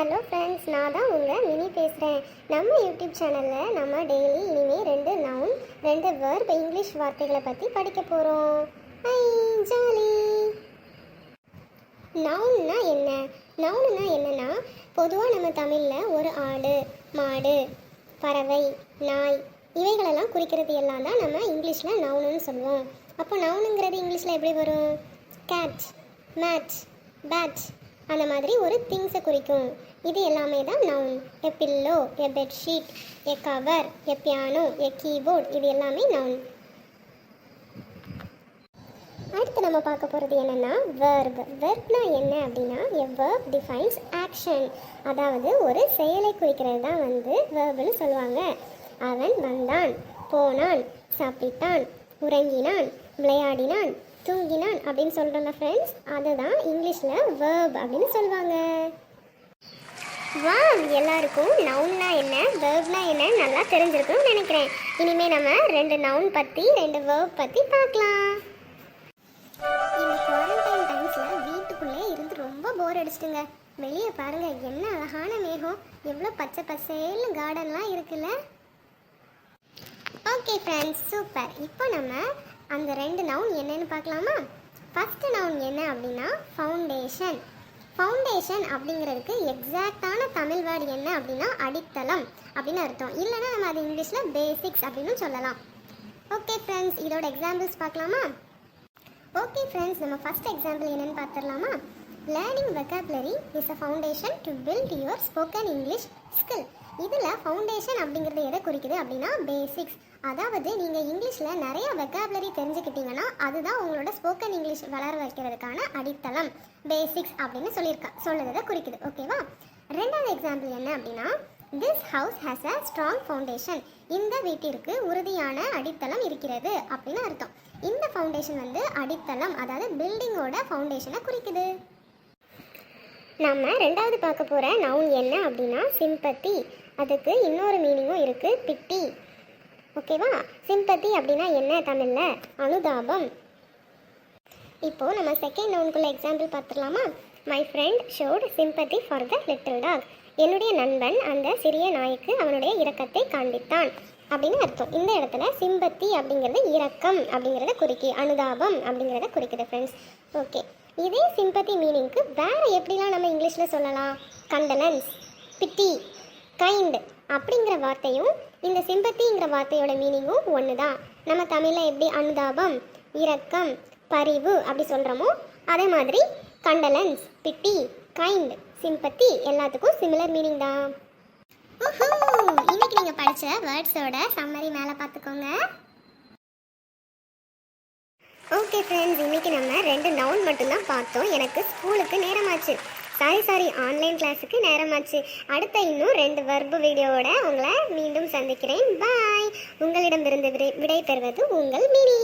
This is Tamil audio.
ஹலோ ஃப்ரெண்ட்ஸ், நான் தான் உங்கள் மினி பேசுகிறேன். நம்ம யூடியூப் சேனலில் நம்ம டெய்லி இனிமேல் 2 நவுன் 2 வேர்ப் இங்கிலீஷ் வார்த்தைகளை பற்றி படிக்க போகிறோம். ஐ ஜாலி. நவுன்னா என்ன? நவுன்னா என்னன்னா, பொதுவாக நம்ம தமிழில் ஒரு ஆடு, மாடு, பறவை, நாய் இவைகளெல்லாம் குறிக்கிறது எல்லாம் தான் நம்ம இங்கிலீஷில் நவுனுன்னு சொல்லுவோம். அப்போ நவுனுங்கிறது இங்கிலீஷில் எப்படி வரும்? கேட், மேட், பேட் அந்த மாதிரி ஒரு திங்ஸை குறிக்கும். இது எல்லாமே தான் நவுன். எ பில்லோ, எ பெட்ஷீட், எ கவர், எ பியானோ, எ கீபோர்ட் இது எல்லாமே நவுன். அடுத்து நம்ம பார்க்க போகிறது என்னென்னா வெர்ப். வெர்ப்னா என்ன அப்படின்னா, எ வெர்ப் டிஃபைன்ஸ் ஆக்ஷன். அதாவது ஒரு செயலை குறிக்கிறது தான் வெர்ப்னு சொல்லுவாங்க. அவன் வந்தான், போனான், சாப்பிட்டான், உறங்கினான், விளையாடினான், தூங்கினான் அப்படின்னு சொல்கிறோம்ல ஃப்ரெண்ட்ஸ், அதுதான் இங்கிலீஷில் வெர்ப் அப்படின்னு சொல்லுவாங்க. எல்லாருக்கும் நவுன்னா என்ன, வெர்ப்னா என்ன நல்லா தெரிஞ்சிருக்கும்னு நினைக்கிறேன். இனிமேல் நம்ம 2 நவுன் பற்றி 2 வெர்ப் பற்றி பார்க்கலாம். இந்த குவாரண்டைன் டைம்ஸில் வீட்டுக்குள்ளே இருந்து ரொம்ப போர் அடிச்சிட்டுங்க. வெளியே பாருங்கள், என்ன அழகான மேகம், எவ்வளோ பச்சை பசேல்னு கார்டன்லாம் இருக்குல்ல. Okay friends, super. இப்போ நம்ம அந்த 2 நவுன் என்னன்னு பார்க்கலாமா? ஃபர்ஸ்ட் நவுன் என்ன அப்படின்னா ஃபவுண்டேஷன். ஃபவுண்டேஷன் அப்படிங்கிறதுக்கு எக்ஸாக்டான தமிழ் வேர்டு என்ன அப்படின்னா அடித்தளம் அப்படின்னு அர்த்தம். இல்லைன்னா நம்ம அது இங்கிலீஷில் பேசிக்ஸ் அப்படின்னு சொல்லலாம். ஓகே ஃப்ரெண்ட்ஸ், இதோட எக்ஸாம்பிள்ஸ் பார்க்கலாமா? ஓகே ஃப்ரெண்ட்ஸ், நம்ம ஃபர்ஸ்ட் எக்ஸாம்பிள் என்னன்னு பார்த்துடலாமா? Learning vocabulary is a foundation to build your spoken English skill. இதில் ஃபவுண்டேஷன் அப்படிங்கிறது எதை குறிக்குது அப்படின்னா பேசிக்ஸ். அதாவது நீங்கள் இங்கிலீஷில் நிறைய வெக்காபுலரி தெரிஞ்சுக்கிட்டீங்கன்னா அதுதான் உங்களோட ஸ்போக்கன் இங்கிலீஷ் வளர வைக்கிறதுக்கான அடித்தளம், பேசிக்ஸ் அப்படின்னு சொல்லுறதை குறிக்குது. ஓகேவா? ரெண்டாவது எக்ஸாம்பிள் என்ன அப்படின்னா, this house has a strong foundation. இந்த வீட்டிற்கு உறுதியான அடித்தளம் இருக்கிறது அப்படின்னு அர்த்தம். இந்த ஃபவுண்டேஷன் அடித்தளம், அதாவது பில்டிங்கோட ஃபவுண்டேஷனை குறிக்குது. நம்ம ரெண்டாவது பார்க்க போகிற நவுன் என்ன அப்படின்னா சிம்பத்தி. அதுக்கு இன்னொரு மீனிங்கும் இருக்குது, பிட்டி. ஓகேவா? சிம்பத்தி அப்படின்னா என்ன தமிழில்? அனுதாபம். இப்போது நம்ம செகண்ட் நவுனுக்குள்ள எக்ஸாம்பிள் பார்த்துடலாமா? My friend showed sympathy for the little dog. என்னுடைய நண்பன் அந்த சிறிய நாய்க்கு அவனுடைய இரக்கத்தை காண்பித்தான் அப்படின்னு அர்த்தம். இந்த இடத்துல சிம்பத்தி அப்படிங்கிறது இரக்கம் அப்படிங்கிறத குறிக்கி, அனுதாபம் அப்படிங்கிறத குறிக்குது ஃப்ரெண்ட்ஸ். ஓகே, இதே சிம்பத்தி மீனிங்க்கு வேறு எப்படிலாம் நம்ம இங்கிலீஷில் சொல்லலாம்? கண்டலன்ஸ், பிட்டி, கைண்ட் அப்படிங்கிற வார்த்தையும் இந்த சிம்பத்திங்கிற வார்த்தையோட மீனிங்கும் ஒன்று தான். நம்ம தமிழில் எப்படி அனுதாபம், இரக்கம், பரிவு அப்படி சொல்கிறோமோ அதே மாதிரி கண்டலன்ஸ், பிட்டி, கைண்ட், சிம்பத்தி எல்லாத்துக்கும் சிமிலர் மீனிங் தான். இன்னைக்கு நீங்கள் படித்த வேர்ட்ஸோட சம்மரி மேலே பார்த்துக்கோங்க. ஓகே ஃப்ரெண்ட்ஸ், இன்றைக்கி நம்ம 2 நவுன் மட்டும்தான் பார்த்தோம். எனக்கு ஸ்கூலுக்கு நேரமாச்சு. சாரி ஆன்லைன் கிளாஸுக்கு நேரமாச்சு. அடுத்த இன்னும் 2 வெர்பு வீடியோவோட உங்களை மீண்டும் சந்திக்கிறேன். பாய். உங்களிடமிருந்து விடை பெறுவது உங்கள் மினி.